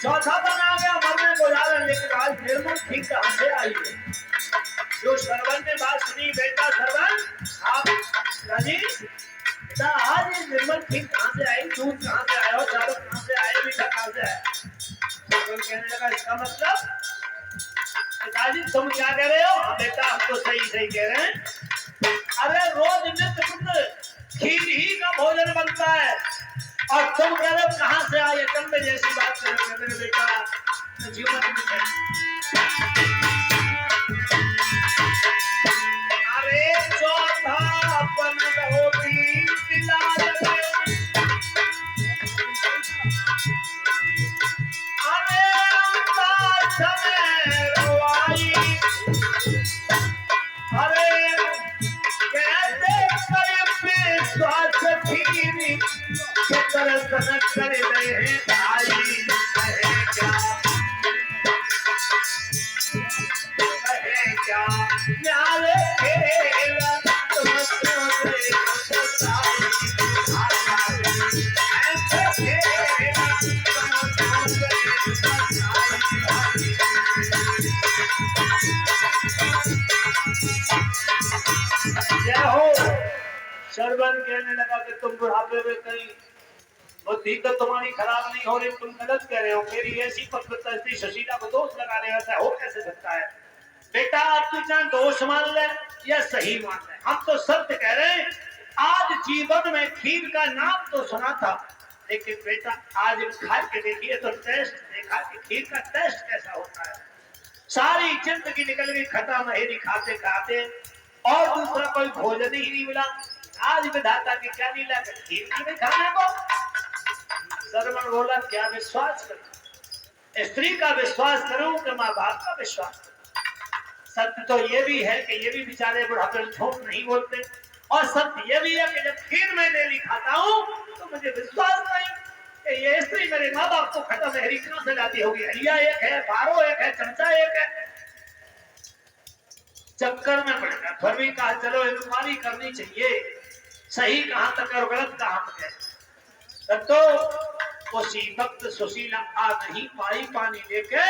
चौथा दिन आ गया मरने को जा रहे, लेकिन आज निर्मल ठीक कहां से आई है? जो सरवन ने बात सुनी, बेटा सरवन आप राजी बेटा, आज ये निर्मल ठीक कहां से आई? दूध कहां से आया? चावल कहां से आए? मीठा कहां से आया? सरवन कहने लगा इसका मतलब पिताजी तुम क्या कह रहे हो? हाँ बेटा हम तो सही सही कह रहे हैं। अरे रोज नित्य पुत्र खीर ही का भोजन बनता है और तुम कह रहे हो कहां से आए? कम्बे जैसी बात कर रहे हो मेरे बेटा। जीवन में अरे चौथा अपन होती पिलाल अरे रवाई अरे कहते करे विश्वास खीरी दर्शन कर रहे हैं भाई कहे क्या न्याय खेला जय हो। शरबन कहने लगा कि तुम बुढ़ापे में कहीं बुद्धि तो तुम्हारी खराब नहीं हो रही, तुम गलत कह रहे हो। मेरी ऐसी पवित्रता स्त्री सुशीला को दोष लगा रहे, ऐसा हो कैसे सकता है? बेटा आप तो चाहे दोष मान ले या सही मान ले, हम तो सत्य कह रहे हैं। आज जीवन में खीर का नाम तो सुना था, लेकिन बेटा आज खा के देखिए तो टेस्ट देखा कि खीर का टेस्ट कैसा होता है। सारी जिंदगी निकल गई खट्टा महेरी खाते खाते और दूसरा कोई भोजन ही नहीं मिला। आज विधाता की क्या लीला कर खीर नहीं खाने को? सरवण बोला क्या विश्वास करूं? स्त्री का विश्वास करूं कि माँ बाप का विश्वास करूं? सत्य तो ये भी है कि ये भी बेचारे बुढ़ापे में झूठ नहीं बोलते, और सत्य ये भी है कि जब खीर मैं डेली खाता हूं तो मुझे विश्वास नहीं कि ये स्त्री मेरे माँ बाप को खत्म मेहरी कहां से लाती होगी। हलिया एक है, बारो एक है, चमचा एक है, चक्कर में पड़ गया। फिर भी कहा चलो इंक्वायरी करनी चाहिए, सही कहां तक और गलत कहां तक है। तब तो उसी भक्त सुशीला आ नहीं पाई पानी लेके,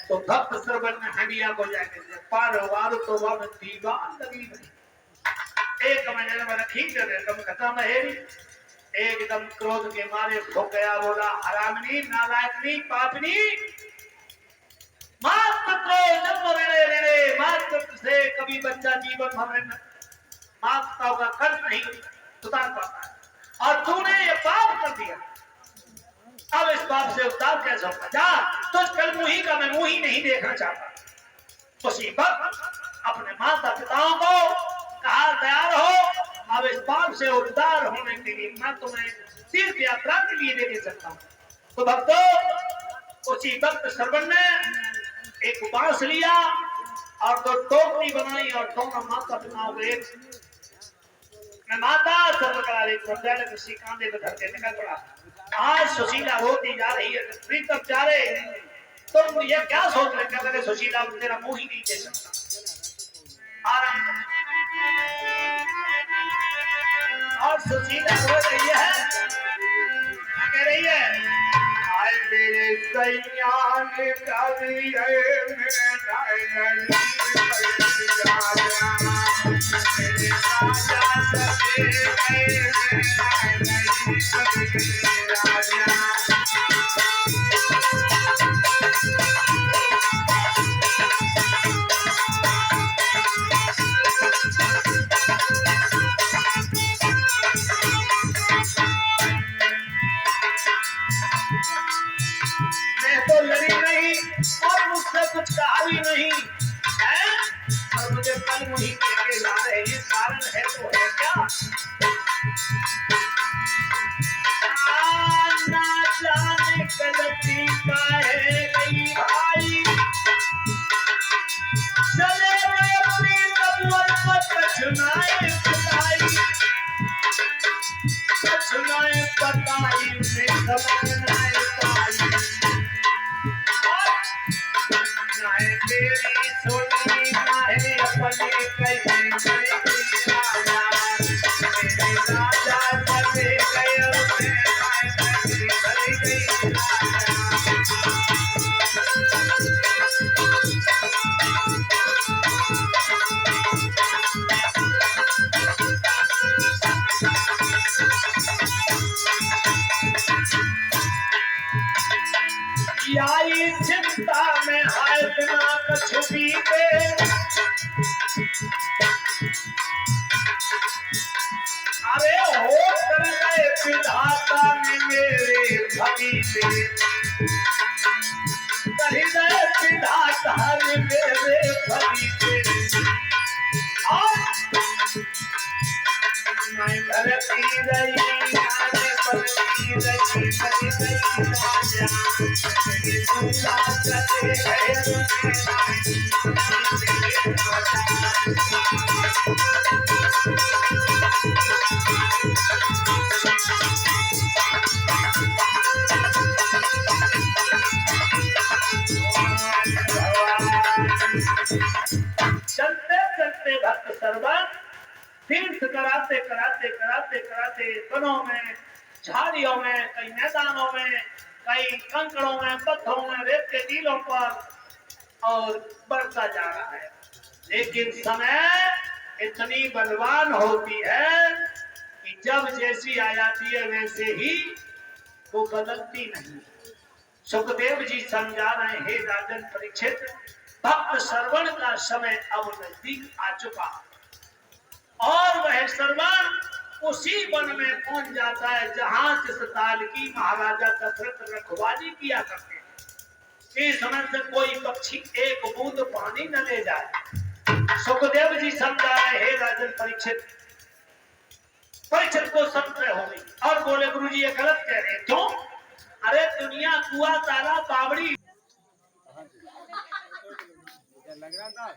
तो भक्त श्रवण ने हंडिया को जाके पार वार तो वह दीवार लगी नहीं। एक महीने में रखी एकदम खत्म है, एकदम क्रोध के मारे खो गया, बोला हरामनी नालायकनी पापनी मात पुत्रो जन्म लेने मात पुत्र से कभी बच्चा जीवन भर में माता का कर्ज नहीं उतार पाता, और तूने ये पाप कर दिया। अब इस पाप से उतार कैसे होगा? जा तुझ कल मुही का मैं मुही नहीं देखना चाहता। उसी वक्त अपने माता पिताओं को कहा तैयार हो, अब इस पाप से उद्धार होने के लिए मैं तुम्हें तीर्थ यात्रा के लिए लेके चलता हूँ। तो भक्तों उसी वक्त श्रवण ने एक बांस लिया और दो टोकरी बनाई और दोनों माता पिताओं को एक मैं माता सर्वकला किसी कांधे पे धर के निकल पड़ा। आज सुशीला रोती जा रही है, प्रीतम जा रहे, तुम ये क्या सोच रहे? क्या करे सुशीला तेरा मुंह ही नहीं दे सकता। आराम और सुशीला रो रही है, क्या कह रही है? आए मेरे सैयान कवि मैं तो लड़ी नहीं और मुझसे कुछ कहा भी नहीं है, और मुझे कल मुही के ला रहे हैं, कारण है तो है क्या? आई चिंता में हाय बिना कछु बीते, अरे हो कर गए विधाता ने मेरे भगीते, कर गए विधाता ने मेरे भगीते। मैं घर की रही आने पर की रही कर गई राजा, मेरी दूल्हा चले गए चलते चलते भक्त सर्वन तीर्थ कराते कराते कराते कराते वनों में, झाड़ियों में, कई मैदानों में, कई कंकड़ों में, पत्थरों में, रेत के टीलों पर और बढ़ता जा रहा है। लेकिन समय इतनी बलवान होती है कि जब जैसी आ जाती है वैसे ही वो बदलती नहीं। सुखदेव जी समझा रहे, हे राजन परीक्षित, भक्त श्रवण का समय अब नजदीक आ चुका और वह श्रवण उसी वन में पहुंच जाता है जहां जिस ताल की महाराजा दशरथ रखवाली किया करते हैं। इस समय से कोई पक्षी एक बूंद पानी न ले जाए। सुखदेव जी समझा रहे, हे राजन परीक्षित। परीक्षित को संशय हो गई और बोले, गुरुजी ये गलत कह रहे हैं। क्यों? अरे दुनिया कुआ ताला बावड़ी लग रहा था।